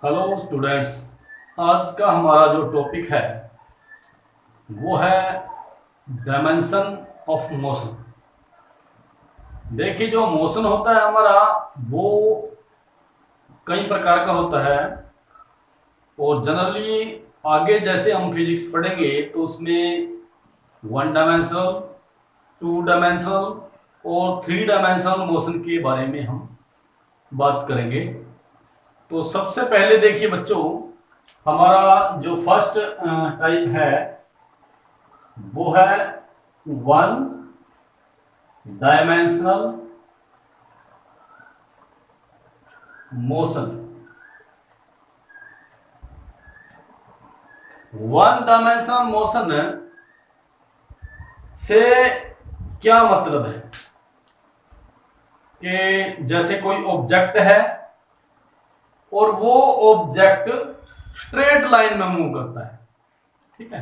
Hello students. आज का हमारा जो टॉपिक है वो है डायमेंशन ऑफ मोशन। देखिए, जो मोशन होता है हमारा वो कई प्रकार का होता है, और जनरली आगे जैसे हम फिजिक्स पढ़ेंगे तो उसमें वन डायमेंशनल, टू डायमेंशनल और थ्री डायमेंशनल मोशन के बारे में हम बात करेंगे। तो सबसे पहले देखिए बच्चों, हमारा जो फर्स्ट टाइप है वो है one dimensional motion. One dimensional motion से क्या मतलब है कि जैसे कोई ऑब्जेक्ट है और वो ऑब्जेक्ट स्ट्रेट लाइन में मूव करता है। ठीक है,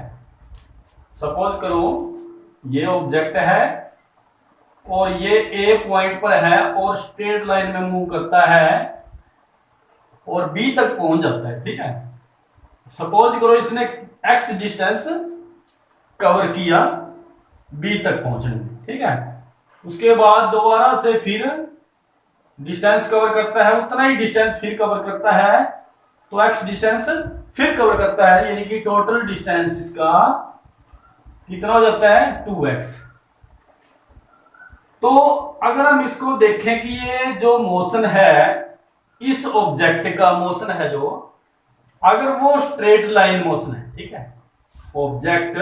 सपोज करो ये ऑब्जेक्ट है और ये ए पॉइंट पर है और स्ट्रेट लाइन में मूव करता है और बी तक पहुंच जाता है। ठीक है, सपोज करो इसने एक्स डिस्टेंस कवर किया बी तक पहुंचने में। ठीक है, उसके बाद दोबारा से फिर डिस्टेंस कवर करता है, उतना ही डिस्टेंस फिर कवर करता है, तो एक्स डिस्टेंस फिर कवर करता है, यानी कि टोटल डिस्टेंस इसका कितना हो जाता है 2x। तो अगर हम इसको देखें कि ये जो मोशन है, इस ऑब्जेक्ट का मोशन है जो, अगर वो स्ट्रेट लाइन मोशन है, ठीक है, ऑब्जेक्ट,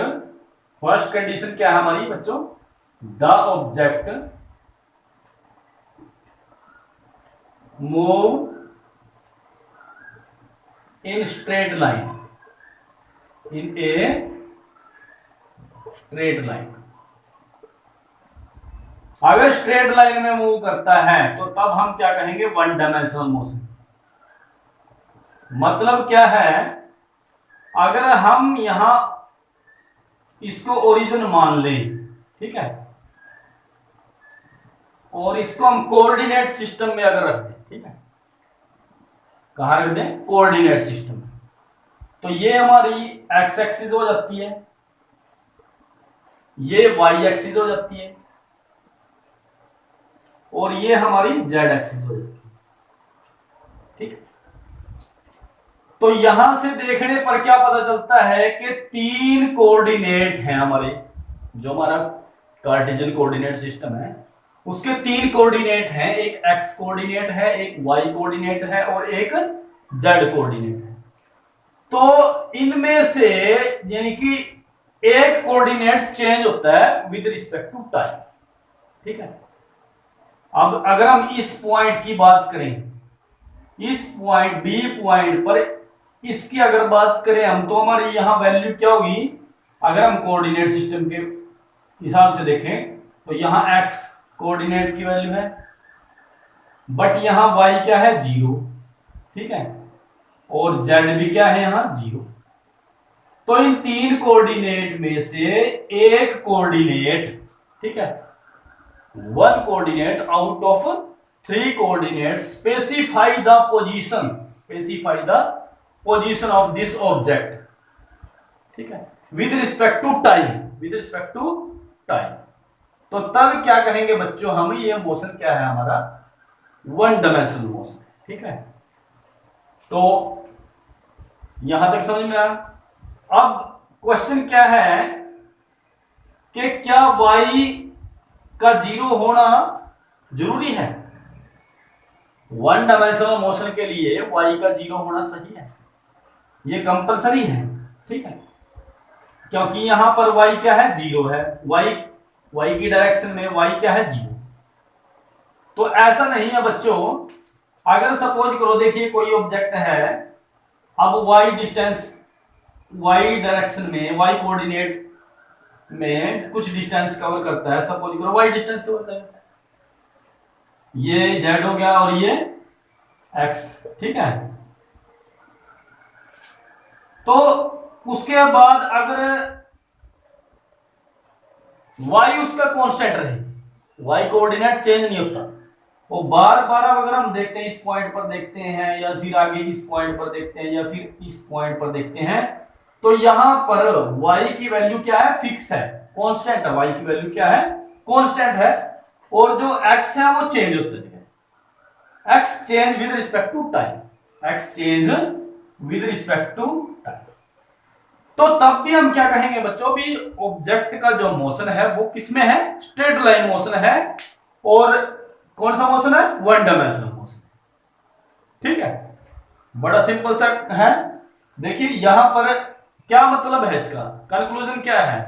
फर्स्ट कंडीशन क्या है हमारी बच्चों, the object move in straight line, in a straight line. अगर स्ट्रेट लाइन में मूव करता है तो तब हम क्या कहेंगे, वन डायमेंशनल मोशन। मतलब क्या है, अगर हम यहां इसको ओरिजिन मान लें, ठीक है, और इसको हम कोऑर्डिनेट सिस्टम में अगर रख दें, ठीक है, कहां रख दें, कोऑर्डिनेट सिस्टम में, तो ये हमारी एक्स एक्सिस हो जाती है, ये वाई एक्सिस हो जाती है, और ये हमारी जेड एक्सिस हो जाती है। ठीक है, तो यहां से देखने पर क्या पता चलता है कि तीन कोऑर्डिनेट हैं हमारे, जो हमारा कार्टेशियन कोऑर्डिनेट सिस्टम है उसके तीन कोऑर्डिनेट हैं, एक एक्स कोऑर्डिनेट है, एक वाई कोऑर्डिनेट है और एक जेड कोऑर्डिनेट है। तो इनमें से यानी कि एक कोऑर्डिनेट चेंज होता है विद रिस्पेक्ट टू टाइम। ठीक है, अब अगर हम इस पॉइंट की बात करें, इस पॉइंट बी पॉइंट पर इसकी अगर बात करें हम, तो हमारी यहां वैल्यू क्या होगी, अगर हम कोऑर्डिनेट सिस्टम के हिसाब से देखें तो यहां एक्स कोऑर्डिनेट की वैल्यू है, बट यहां वाई क्या है, 0। ठीक है, और जेड भी क्या है यहां 0। तो इन तीन कोऑर्डिनेट में से एक कोऑर्डिनेट, ठीक है, one coordinate out of three coordinate specify the position of this object, ठीक है, विद रिस्पेक्ट टू टाइम। तो तब क्या कहेंगे बच्चों हम, ये मोशन क्या है हमारा, वन डायमेंशनल मोशन। ठीक है, तो यहां तक समझ में आया। अब क्वेश्चन क्या है कि क्या y का 0 होना जरूरी है, वन डायमेंशनल मोशन के लिए y का 0 होना सही है, ये कंपलसरी है। ठीक है, क्योंकि यहां पर y क्या है, 0 है, y की डायरेक्शन में y क्या है, 0। तो ऐसा नहीं है बच्चों, अगर सपोज करो, देखिए कोई ऑब्जेक्ट है, अब y डिस्टेंस, y डायरेक्शन में, y कोऑर्डिनेट में कुछ डिस्टेंस कवर करता है, सपोज करो y डिस्टेंस कवर करता है, ये z हो गया और ये x। ठीक है, तो उसके बाद अगर y उसका कांस्टेंट रहे, y कोऑर्डिनेट चेंज नहीं होता, वो बार बार अगर हम देखते हैं, इस पॉइंट पर देखते हैं या फिर आगे इस पॉइंट पर देखते हैं या फिर इस पॉइंट पर देखते हैं, तो यहां पर y की वैल्यू क्या है, फिक्स है, कांस्टेंट है। y की वैल्यू क्या है, कांस्टेंट है। और जो x है वो चेंज होता है, x change with respect to time, x change with respect to time. तो तब भी हम क्या कहेंगे बच्चों, भी ऑब्जेक्ट का जो मोशन है वो किसमें है, स्ट्रेट लाइन मोशन है। और कौन सा मोशन है, वन डायमेंशनल मोशन। ठीक है, बड़ा सिंपल सा है। देखिए यहां पर क्या मतलब है इसका, कंक्लूजन क्या है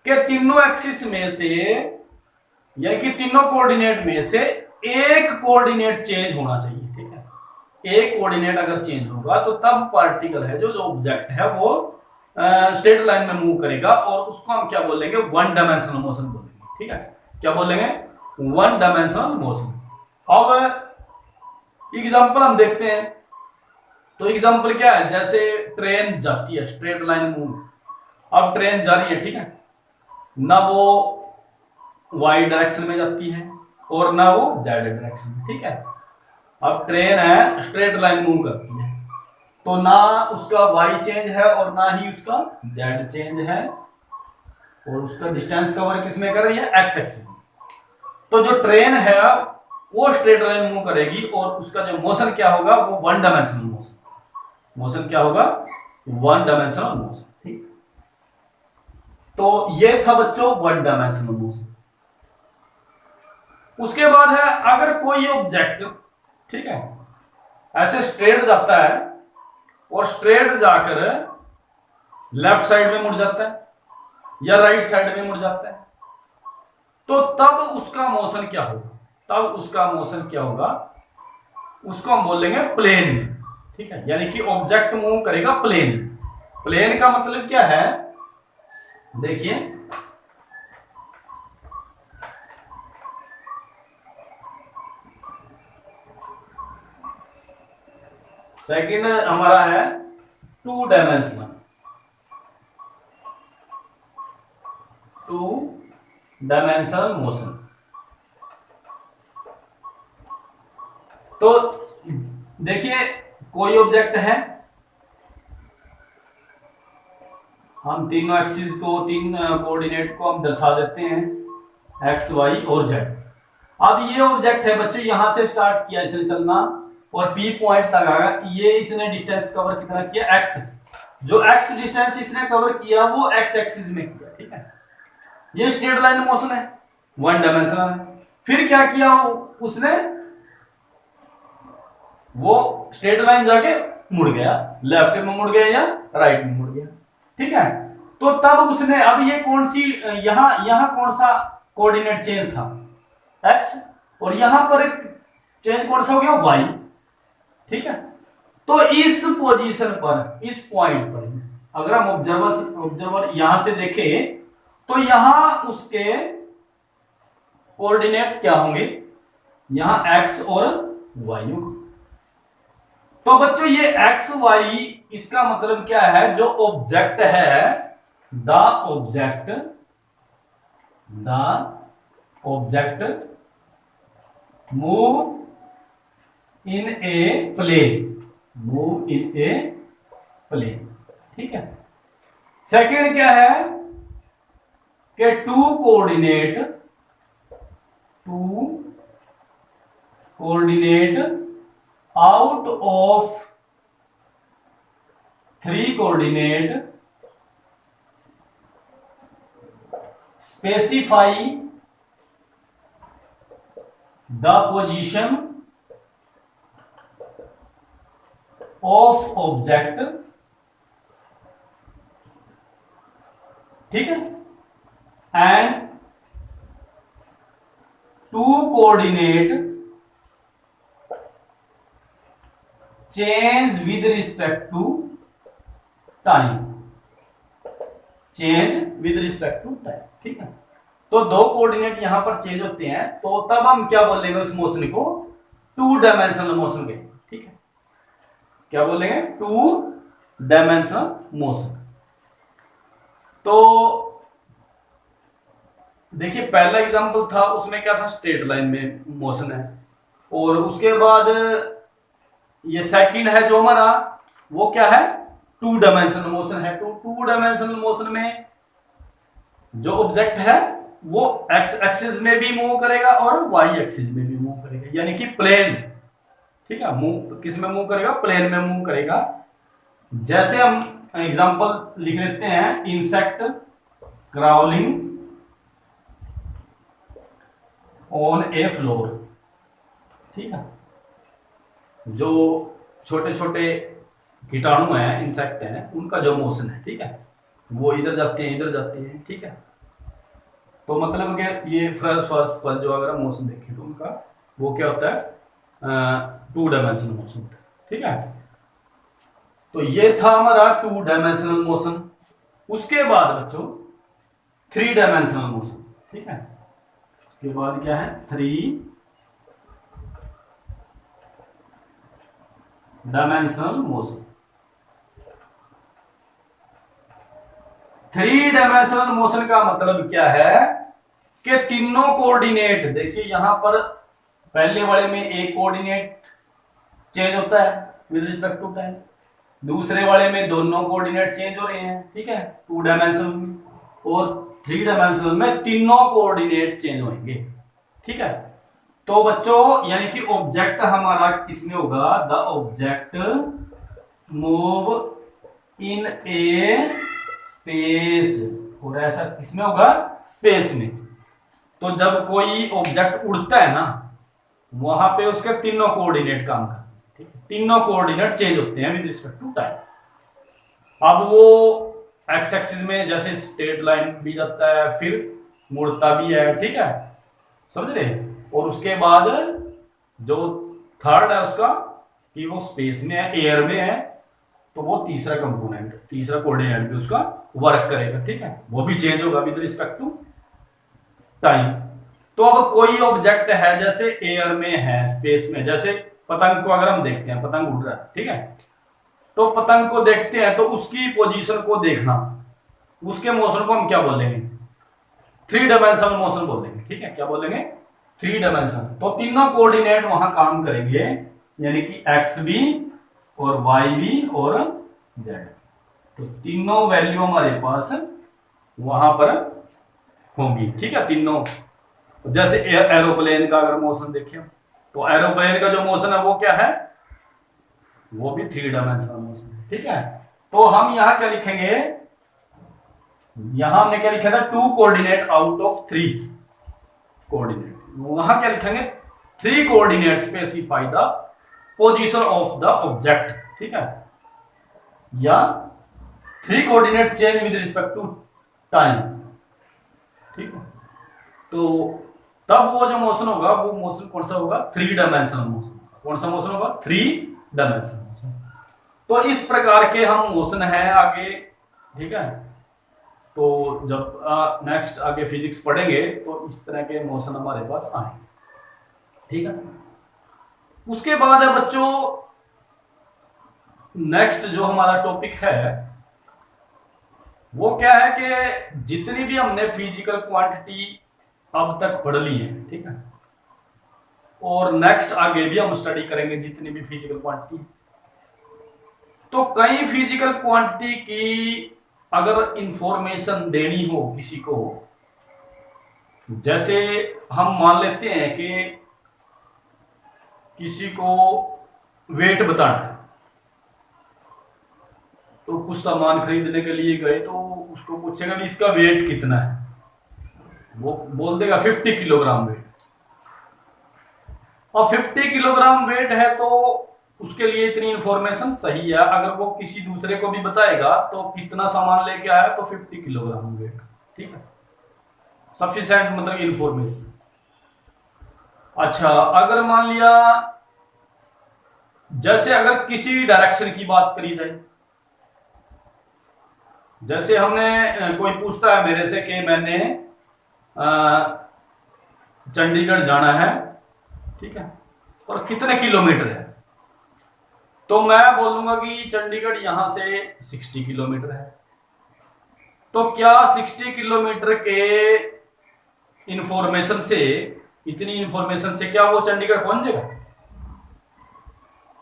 कि तीनों एक्सिस में से, यानी कि तीनों कोऑर्डिनेट में से एक कोऑर्डिनेट चेंज होना चाहिए। ठीक है, एक कोऑर्डिनेट अगर चेंज होगा तो तब पार्टिकल है, जो ऑब्जेक्ट है वो स्ट्रेट लाइन में मूव करेगा, और उसको हम क्या बोलेंगे, वन डायमेंशनल मोशन बोलेंगे। ठीक है, क्या बोलेंगे, वन डायमेंशनल मोशन। अब एग्जांपल हम देखते हैं, तो एग्जांपल क्या है, जैसे ट्रेन जाती है स्ट्रेट लाइन मूव। अब ट्रेन जा रही है, ठीक है ना, वो वाई डायरेक्शन में जाती है और ना वो जेड डायरेक्शन में। ठीक है, अब ट्रेन है स्ट्रेट लाइन मूव करती है, तो ना उसका वाई चेंज है और ना ही उसका जेड चेंज है, और उसका डिस्टेंस कवर किसमें कर रही है, एक्स एक्सिस में। तो जो ट्रेन है वो स्ट्रेट लाइन मूव करेगी, और उसका जो मोशन क्या होगा, वो वन डायमेंशनल मोशन। मोशन क्या होगा, वन डायमेंशनल मोशन। ठीक, तो ये था बच्चों वन डायमेंशनल मोशन। उसके बाद है, अगर कोई ऑब्जेक्ट, ठीक है, ऐसे स्ट्रेट जाता है और स्ट्रेट जाकर लेफ्ट साइड में मुड़ जाता है या राइट साइड में मुड़ जाता है, तो तब उसका मोशन क्या होगा, तब उसका मोशन क्या होगा, उसको हम बोलेंगे प्लेन में। ठीक है, यानी कि ऑब्जेक्ट मूव करेगा प्लेन। प्लेन का मतलब क्या है, देखिए सेकंड हमारा है two dimensional, two dimensional motion. तो देखिए कोई ऑब्जेक्ट है, हम तीनों एक्सिस को, तीन कोऑर्डिनेट को हम दर्शा देते हैं, एक्स वाई और जेड। अब ये ऑब्जेक्ट है बच्चों, यहां से स्टार्ट किया इसने चलना और पी पॉइंट तक आया, ये इसने डिस्टेंस कवर कितना किया, एक्स। जो एक्स डिस्टेंस इसने कवर किया वो एक्स एक्सिस में किया। ठीक है, ये स्ट्रेट लाइन मोशन है, वन डायमेंशनल है। फिर क्या किया उसने, वो स्ट्रेट लाइन जाके मुड़ गया, लेफ्ट में मुड़ गया या राइट में मुड़ गया। ठीक है, तो तब उसने, अब ये कौन सी, यहां कौन सा कोऑर्डिनेट चेंज था, एक्स, और यहां पर चेंज कौन सा हो गया, वाई। ठीक है, तो इस पोजीशन पर, इस पॉइंट पर अगर हम ऑब्जर्वर यहां से देखें, तो यहां उसके कोऑर्डिनेट क्या होंगे, यहां एक्स और वाई होगा। तो बच्चों ये एक्स वाई, इसका मतलब क्या है, जो ऑब्जेक्ट है, the object move in a plane, move in a plane. ठीक है, सेकंड क्या है कि two coordinate out of three coordinate specify the position of object. ठीक है, and two coordinate change with respect to time, change with respect to time. ठीक है, तो दो कोऑर्डिनेट यहां पर चेंज होते हैं, तो तब हम क्या बोलेंगे उस मोशन को, टू डायमेंशनल मोशन कहेंगे। ठीक है, क्या बोलेंगे, टू डायमेंशनल मोशन। तो देखिए पहला एग्जांपल था, उसमें क्या था, स्ट्रेट लाइन में मोशन है। और उसके बाद ये सेकंड है जो हमारा, वो क्या है, टू डायमेंशनल मोशन है। तो टू डायमेंशनल मोशन में जो ऑब्जेक्ट है वो एक्स एक्सिस में भी मूव करेगा और वाई एक्सिस में भी मूव करेगा, यानी कि प्लेन, ठीक है, मूव किस में मूव करेगा, प्लेन में मूव करेगा। जैसे हम एग्जांपल लिख लेते हैं, insect crawling on A floor, ठीक है, जो छोटे छोटे कीटाणु हैं, इंसेक्ट हैं, उनका जो मोशन है, ठीक है, वो इधर जाते हैं, इधर जाते हैं, ठीक है। तो मतलब कि ये फर्स्ट पर जो अगर हम मोशन देखें तो उनका वो क्या होता है, टू डायमेंशनल मोशन होता है, ठीक है। तो ये था हमारा टू डायमेंशनल मोशन। उसके बाद बच्चों थ्री डायमेंशनल मोशन, ठीक है। उसके बाद क्या है, three dimensional motion. Three dimensional motion का मतलब क्या है कि तीनों कोऑर्डिनेट, देखिए यहां पर पहले वाले में एक कोऑर्डिनेट चेंज होता है विद रिस्पेक्ट टू टाइम, दूसरे वाले में दोनों कोऑर्डिनेट चेंज हो रहे हैं, ठीक है, टू डायमेंशनल में, और थ्री डायमेंशनल में तीनों कोऑर्डिनेट चेंज होंगे, ठीक है। तो बच्चों यानी कि ऑब्जेक्ट हमारा किसमें होगा, the object move in A space, और ऐसा किसमें होगा, स्पेस में। तो जब कोई ऑब्जेक्ट उड़ता है ना, वहां पे उसके तीनों कोऑर्डिनेट काम करते हैं, तीनों कोऑर्डिनेट चेंज होते हैं विद रिस्पेक्ट टू टाइम। अब वो एक्स एक्सिस में जैसे स्ट्रेट लाइन भी जाता है, फिर मुड़ता भी है, ठीक है, समझ रहे। और उसके बाद जो थर्ड है उसका कि वो स्पेस में है, एयर में है, तो वो तीसरा कंपोनेंट, तीसरा कोऑर्डिनेट भी उसका वर्क करेगा, ठीक है, वो भी चेंज होगा विद रिस्पेक्ट टू टाइम। तो अब कोई ऑब्जेक्ट है जैसे एयर में है, स्पेस में, जैसे पतंग को अगर हम देखते हैं, पतंग उड़ रहा है, ठीक है, तो पतंग को देखते हैं तो उसकी पोजीशन को देखना, उसके मोशन को हम क्या बोलेंगे, थ्री डायमेंशनल मोशन बोलेंगे, ठीक है, क्या बोलेंगे, थ्री डायमेंशन। तो तीनों कोऑर्डिनेट वहां काम करेंगे, यानी कि एक्स भी और वाई भी और जेड, तो तीनों वैल्यू हमारे पास वहां पर होंगी, ठीक है, तीनों। जैसे एरोप्लेन का अगर मोशन देखें, तो एरोप्लेन का जो मोशन है वो क्या है, वो भी थ्री डायमेंशनल मोशन है, ठीक है। तो हम यहां क्या लिखेंगे, यहां हमने क्या लिखा था, two coordinate out of three coordinate, वहां क्या लिखेंगे, three coordinate specify the position of the object, ठीक है, या three coordinate change with respect to time, ठीक है। तो तब वो जो मोशन होगा वो मोशन कौन सा होगा, थ्री डायमेंशनल मोशन। कौन सा मोशन होगा, थ्री डायमेंशनल मोशन। तो इस प्रकार के हम मोशन है आगे, ठीक है। तो जब नेक्स्ट आगे फिजिक्स पढ़ेंगे तो इस तरह के मोशन हमारे पास आएंगे, ठीक है। उसके बाद है बच्चों नेक्स्ट जो हमारा टॉपिक है वो क्या है कि जितनी भी हमने फिजिकल क्वांटिटी अब तक पढ़ ली है, ठीक है, और नेक्स्ट आगे भी हम स्टडी करेंगे जितनी भी फिजिकल क्वांटिटी। तो कई फिजिकल क्वांटिटी की अगर इंफॉर्मेशन देनी हो किसी को, जैसे हम मान लेते हैं कि किसी को वेट बताना है, तो कुछ सामान खरीदने के लिए गए तो उसको पूछेगा कि इसका वेट कितना है, वो बोल देगा 50 किलोग्राम वेट। और 50 किलोग्राम वेट है तो उसके लिए इतनी इंफॉर्मेशन सही है। अगर वो किसी दूसरे को भी बताएगा तो कितना सामान लेके आया, तो 50 किलोग्राम वेट, ठीक है, सफिशिएंट मतलब इंफॉर्मेशन। अच्छा, अगर मान लिया जैसे अगर किसी डायरेक्शन की बात करी जाए, जैसे हमने कोई पूछता है मेरे से कि मैंने चंडीगढ़ जाना है, ठीक है, और कितने किलोमीटर है, तो मैं बोलूंगा कि चंडीगढ़ यहां से 60 किलोमीटर है। तो क्या 60 किलोमीटर के इंफॉर्मेशन से, इतनी इंफॉर्मेशन से क्या वो चंडीगढ़ पहुंच जाएगा?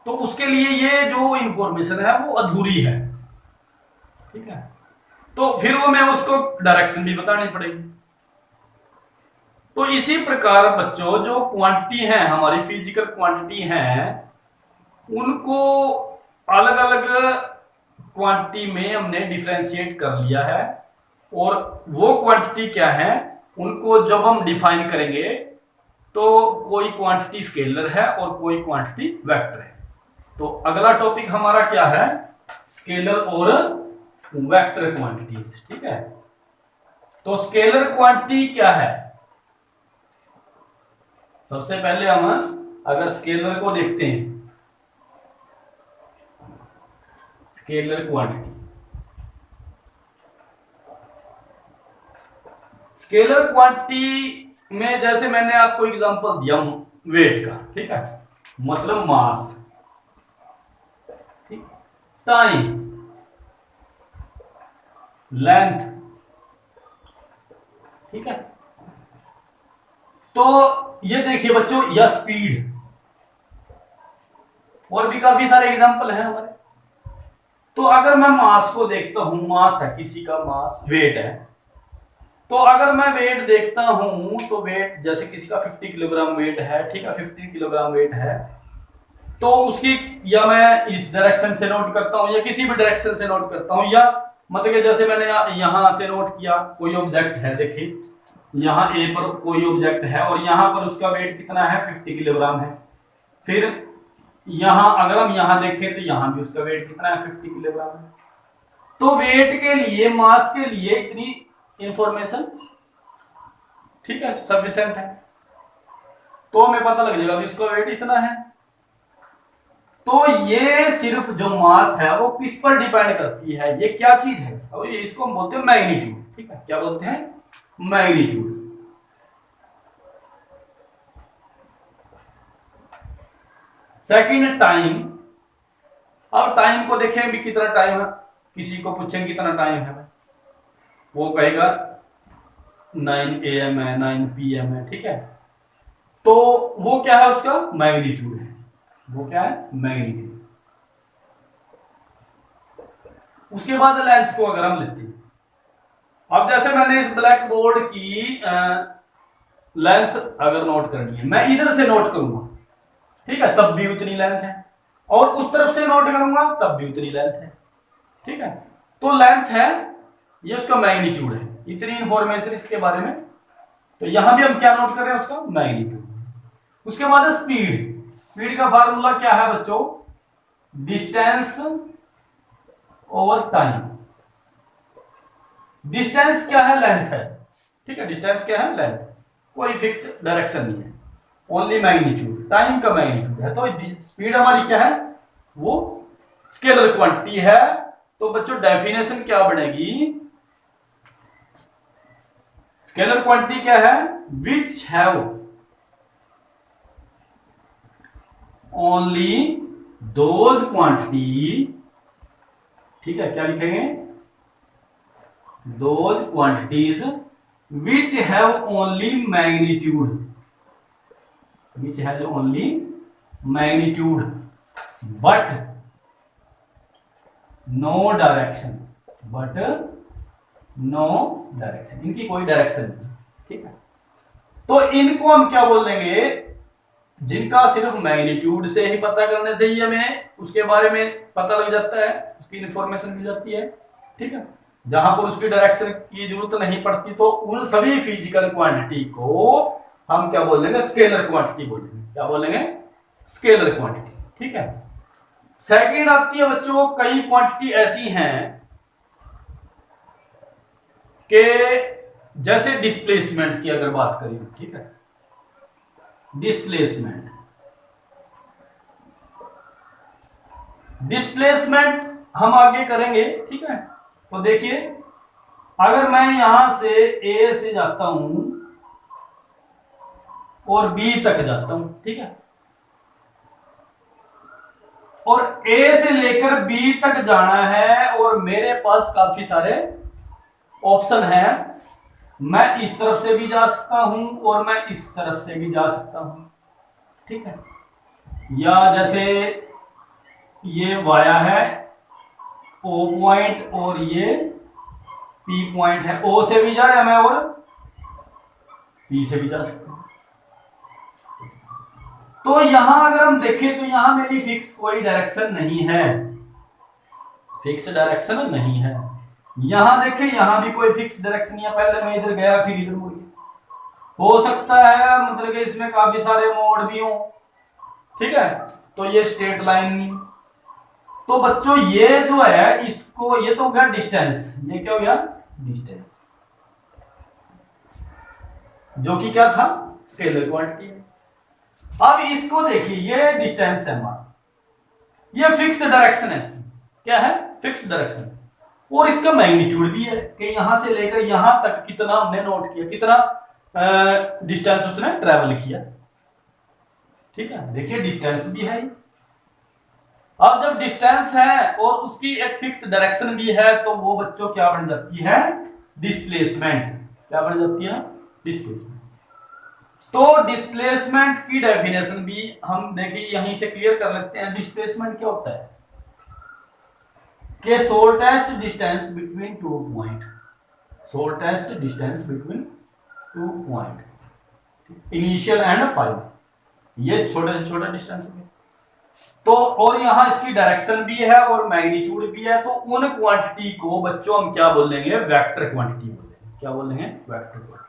तो उसके लिए ये जो इंफॉर्मेशन है वो अधूरी है, ठीक है। तो फिर वो मैं उसको डायरेक्शन भी बतानी पड़ेगी। तो इसी प्रकार बच्चों जो क्वांटिटी है हमारी फिजिकल क्वांटिटी है, उनको अलग अलग क्वांटिटी में हमने डिफरेंशिएट कर लिया है, और वो क्वांटिटी क्या है उनको जब हम डिफाइन करेंगे तो कोई क्वांटिटी स्केलर है और कोई क्वांटिटी वेक्टर है। तो अगला टॉपिक हमारा क्या है, स्केलर और वेक्टर क्वांटिटीज, ठीक है। तो स्केलर क्वांटिटी क्या है, सबसे पहले हम अगर स्केलर को देखते हैं, स्केलर क्वांटिटी, स्केलर क्वांटिटी में जैसे मैंने आपको एग्जांपल दिया वेट का, ठीक है, मतलब मास, ठीक, टाइम, लेंथ, ठीक है। तो ये देखिए बच्चों, या स्पीड, और भी काफी सारे एग्जांपल हैं हमारे। तो अगर मैं मास को देखता हूं, मास है किसी का, मास वेट है, तो अगर मैं वेट देखता हूं तो वेट जैसे किसी का 50 किलोग्राम वेट है, ठीक है, 50 किलोग्राम वेट है, तो उसकी या मैं इस डायरेक्शन से नोट करता हूं या किसी भी डायरेक्शन से नोट करता हूं, या मतलब कि जैसे मैंने यहां से नोट किया, कोई ऑब्जेक्ट है, देखिए यहां ए पर कोई ऑब्जेक्ट है और यहां पर उसका वेट कितना है, 50 किलोग्राम है। फिर यहां अगर हम यहां देखें तो यहां भी उसका वेट कितना है, 50 किलोग्राम है। तो वेट के लिए, मास के लिए इतनी इंफॉर्मेशन, ठीक है, सफिशिएंट है, तो हमें पता लग जाएगा इसका वेट इतना है। तो ये सिर्फ जो मास है वो किस पर डिपेंड करती है, ये क्या चीज है, इसको हम बोलते हैं मैग्नीट्यूड, ठीक है, क्या बोलते हैं, मैग्नीट्यूड। सेकंड टाइम, अब टाइम को देखें भी कितना टाइम है, किसी को पूछें कितना टाइम है, वो कहेगा 9 AM है, 9 PM है, ठीक है। तो वो क्या है, उसका मैग्नीट्यूड है, वो क्या है, मैग्नीट्यूड। उसके बाद लेंथ को अगर हम लेते हैं, अब जैसे मैंने इस ब्लैक बोर्ड की लेंथ अगर नोट करनी है, मैं इधर से नोट करूंगा, ठीक है, तब भी उतनी लेंथ है, और उस तरफ से नोट करूंगा तब भी उतनी लेंथ है, ठीक है। तो लेंथ है, ये उसका मैग्नीट्यूड है, इतनी इंफॉर्मेशन इसके बारे में। तो यहां भी हम क्या नोट कर रहे हैं, उसका मैग्नीट्यूड। उसके बाद स्पीड, स्पीड का फार्मूला क्या है बच्चों, डिस्टेंस ओवर टाइम। डिस्टेंस क्या है, लेंथ है, ठीक है, डिस्टेंस क्या है, लेंथ, कोई फिक्स डायरेक्शन नहीं है, ओनली मैग्नीट्यूड, टाइम का मैग्नीट्यूड है। तो स्पीड हमारी क्या है, वो स्केलर क्वांटिटी है। तो बच्चों डेफिनेशन क्या बनेगी, स्केलर क्वांटिटी क्या है, which have only those quantity, ठीक है, क्या लिखेंगे, those quantities which have only magnitude, which has only magnitude but no direction, but no direction, इनकी कोई डायरेक्शन नहीं, ठीक है। तो इनको हम क्या बोल देंगे, जिनका सिर्फ मैग्नीट्यूड से ही पता करने से ही हमें उसके बारे में पता लग जाता है, उसकी इंफॉर्मेशन मिल जाती है, ठीक है, जहां पर उसकी डायरेक्शन की जरूरत नहीं पड़ती, तो उन सभी फिजिकल क्वांटिटी को हम क्या बोल देंगे, स्केलर क्वांटिटी बोलेंगे, क्या बोलेंगे, स्केलर क्वांटिटी, ठीक है। सेकंड आती है बच्चों, कई क्वांटिटी ऐसी हैं कि जैसे डिस्प्लेसमेंट की अगर बात करें, ठीक है, डिस्प्लेसमेंट, डिस्प्लेसमेंट हम आगे करेंगे, ठीक है। तो देखिए अगर मैं यहां से ए से जाता हूं और बी तक जाता हूं, ठीक है, और ए से लेकर बी तक जाना है और मेरे पास काफी सारे ऑप्शन हैं, मैं इस तरफ से भी जा सकता हूं और मैं इस तरफ से भी जा सकता हूं, ठीक है। या जैसे ये वाया है ओ पॉइंट और ये पी पॉइंट है। ओ से भी जा रहे हैं हमें और पी से भी जा सकते हैं। तो यहां अगर हम देखें तो यहां मेरी फिक्स कोई डायरेक्शन नहीं है, फिक्स डायरेक्शन नहीं है। यहां देखें यहां भी कोई फिक्स डायरेक्शन नहीं है, पहले मैं इधर गया फिर इधर मुड़ गया। हो सकता है मतलब कि इसमें काफी सारे मोड़ भी हों, ठीक है, तो ये स्ट्रेट लाइन नहीं। तो बच्चों ये जो है इसको, ये तो हो गया डिस्टेंस, ये क्या हो गया डिस्टेंस, जो कि क्या था स्केलर क्वांटिटी। अब इसको देखिए, ये डिस्टेंस है हमारा, ये फिक्स डायरेक्शन है इसकी, क्या है फिक्स डायरेक्शन, और इसका मैग्नीट्यूड भी है कि यहां से लेकर यहां तक कितना हमने नोट किया, कितना डिस्टेंस उसने ट्रेवल किया, ठीक है, देखिए डिस्टेंस भी है। अब जब डिस्टेंस है और उसकी एक फिक्स डायरेक्शन भी है तो वो बच्चों क्या बन जाती है डिस्प्लेसमेंट, क्या बन जाती है डिस्प्लेसमेंट। तो डिस्प्लेसमेंट की डेफिनेशन भी हम देखिए यहीं से क्लियर कर लेते हैं। डिस्प्लेसमेंट क्या होता है कि shortest distance between two point, shortest distance between two point, initial and final, ये छोटे से छोटा डिस्टेंस है। तो और यहां इसकी डायरेक्शन भी है और मैग्नीट्यूड भी है, तो उन क्वांटिटी को बच्चों हम क्या बोलेंगे वेक्टर क्वांटिटी बोलेंगे, क्या बोलेंगे वेक्टर क्वांटिटी।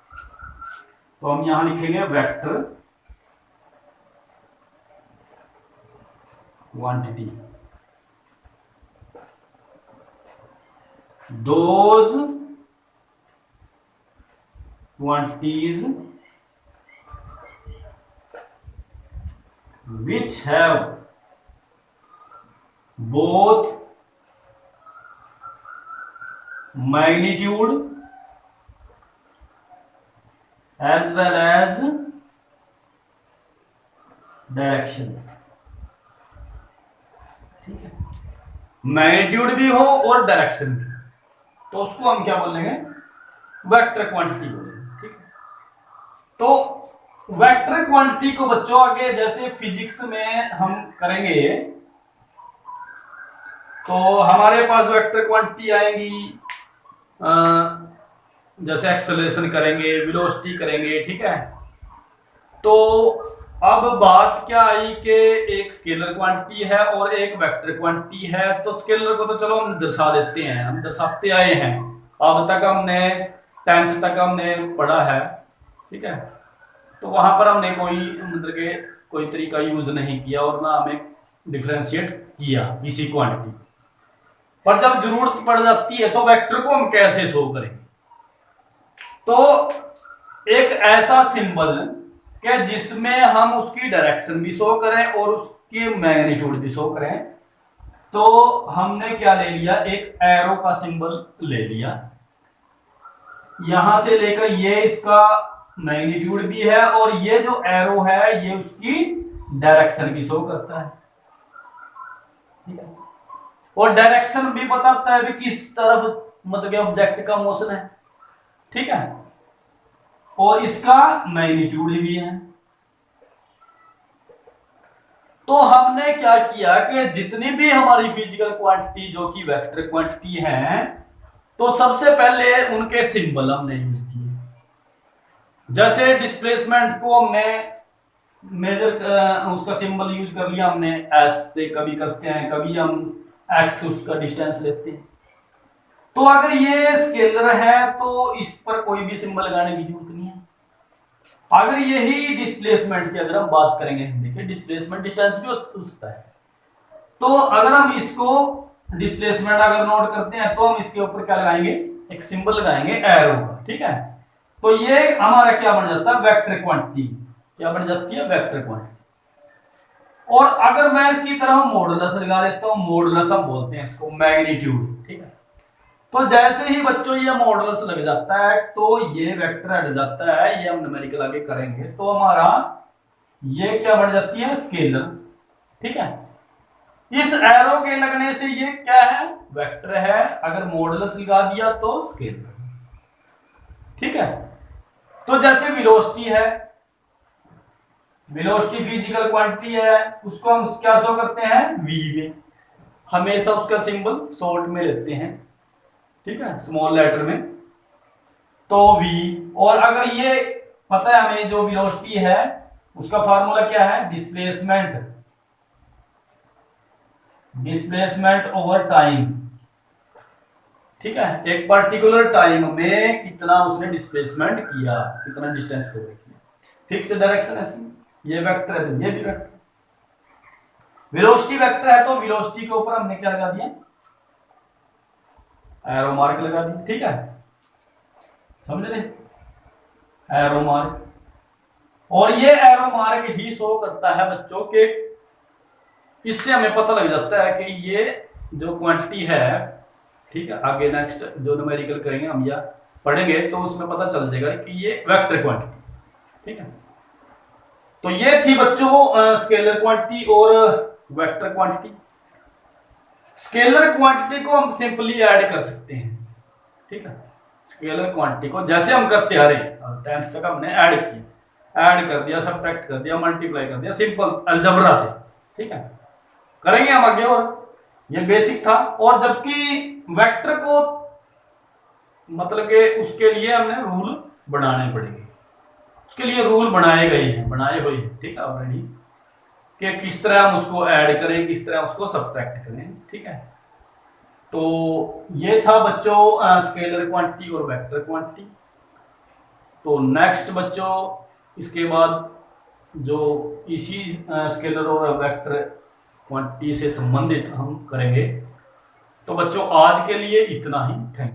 तो हम यहां लिखेंगे vector quantity, those quantities which have both magnitude as well as direction, ठीक है, मैग्नीट्यूड भी हो और डायरेक्शन भी, तो उसको हम क्या बोलेंगे वेक्टर क्वांटिटी बोलेंगे, ठीक है। तो वेक्टर क्वांटिटी को बच्चों आगे जैसे फिजिक्स में हम करेंगे तो हमारे पास वेक्टर क्वांटिटी आएंगी, जैसे एक्सेलरेशन करेंगे, वेलोसिटी करेंगे, ठीक है। तो अब बात क्या आई कि एक स्केलर क्वांटिटी है और एक वेक्टर क्वांटिटी है। तो स्केलर को तो चलो हम दर्शा देते हैं, हम दर्शाते आए हैं, अब तक हमने 10th तक हमने पढ़ा है, ठीक है। तो वहां पर हमने कोई मतलब के कोई तरीका यूज नहीं किया और ना हमें डिफरेंशिएट किया किसी क्वांटिटी, पर जब जरूरत पड़ जाती है तो वेक्टर को हम कैसे शो करेंगे। तो एक ऐसा सिंबल कि जिसमें हम उसकी डायरेक्शन भी शो करें और उसके मैग्नीट्यूड भी शो करें, तो हमने क्या ले लिया एक एरो का सिंबल ले लिया, यहां से लेकर ये इसका मैग्नीट्यूड भी है और ये जो एरो है ये उसकी डायरेक्शन भी शो करता है, ठीक है। और डायरेक्शन भी बताता है कि किस तरफ मतलब ऑब्जेक्ट का मोशन है, ठीक है, और इसका मैग्नीट्यूड भी है। तो हमने क्या किया कि जितनी भी हमारी फिजिकल क्वांटिटी जो कि वेक्टर क्वांटिटी है, तो सबसे पहले उनके सिंबल हमने यूज किए। जैसे डिस्प्लेसमेंट को हमने मेजर उसका सिंबल यूज कर लिया हमने एस से, कभी करते हैं कभी हम एक्स उसका डिस्टेंस लेते हैं। तो अगर ये स्केलर है तो इस पर कोई भी सिंबल लगाने की जरूरत नहीं है। अगर यही डिस्प्लेसमेंट की अगर हम बात करेंगे, देखिए डिस्प्लेसमेंट डिस्टेंस भी हो सकता है, तो अगर हम इसको डिस्प्लेसमेंट अगर नोट करते हैं तो हम इसके ऊपर क्या लगाएंगे एक सिंबल लगाएंगे एरो का, ठीक है। तो ये हमारा क्या बन जाता है वेक्टर क्वांटिटी, क्या बन जाती है वेक्टर क्वांटिटी। और अगर मैं इसकी तरह मॉडुलस लगा देता हूं, मॉडुलस हम बोलते हैं इसको मैग्नीट्यूड, ठीक है। तो जैसे ही बच्चों ये मॉडुलस लग जाता है तो ये वेक्टर हट जाता है, ये हम न्यूमेरिकल आगे करेंगे, तो हमारा ये क्या बन जाती है स्केलर, ठीक है। इस एरो के लगने से ये क्या है वेक्टर है, अगर मॉडुलस लगा दिया तो स्केलर, ठीक है। तो जैसे वेलोसिटी है, वेलोसिटी फिजिकल क्वांटिटी है, उसको हम क्या शो करते हैं वी में, हमेशा उसका सिंबल शॉर्ट में लेते हैं, ठीक है, स्मॉल लेटर में, तो v। और अगर ये पता है हमें जो वेलोसिटी है उसका फार्मूला क्या है, डिस्प्लेसमेंट ओवर टाइम, ठीक है, एक पर्टिकुलर टाइम में कितना उसने डिस्प्लेसमेंट किया, कितना डिस्टेंस कवर किया, फिक्स डायरेक्शन है इसमें, ये वेक्टर है तो ये भी वेक्टर, वेलोसिटी वेक्टर है तो वेलोसिटी के ऊपर हमने क्या लगा दिया, एरो मार्क लगा दिया, ठीक है, समझ रहे, एरो मार्क। और ये एरो मार्क ही शो करता है बच्चों के, इससे हमें पता लग जाता है कि ये जो क्वांटिटी है, ठीक है, आगे नेक्स्ट जो न्यूमेरिकल करेंगे हम या पढ़ेंगे तो उसमें पता चल जाएगा कि ये वेक्टर क्वांटिटी, ठीक है। तो ये थी बच्चों स्केलर क्वांटिटी और वेक्टर क्वांटिटी। स्केलर क्वांटिटी को हम सिंपली ऐड कर सकते हैं, ठीक है, स्केलर क्वांटिटी को जैसे हम करते आ रहे हैं, 10th तक हमने ऐड किया, ऐड कर दिया, सब्ट्रैक्ट कर दिया, मल्टीप्लाई कर दिया, सिंपल अलजेब्रा से, ठीक है, करेंगे हम आगे। और ये बेसिक था। और जबकि वेक्टर को मतलब कि उसके लिए हमने रूल बनाने पड़ेंगे, उसके लिए रूल बनाए हुए हैं, ठीक है, ऑलरेडी, कि किस तरह हम उसको ऐड करें, किस तरह उसको सब्ट्रैक्ट करें, ठीक है। तो ये था बच्चों स्केलर क्वांटिटी और वेक्टर क्वांटिटी। तो नेक्स्ट बच्चों इसके बाद जो इसी स्केलर और वेक्टर क्वांटिटी से संबंधित हम करेंगे। तो बच्चों आज के लिए इतना ही, थैंक यू।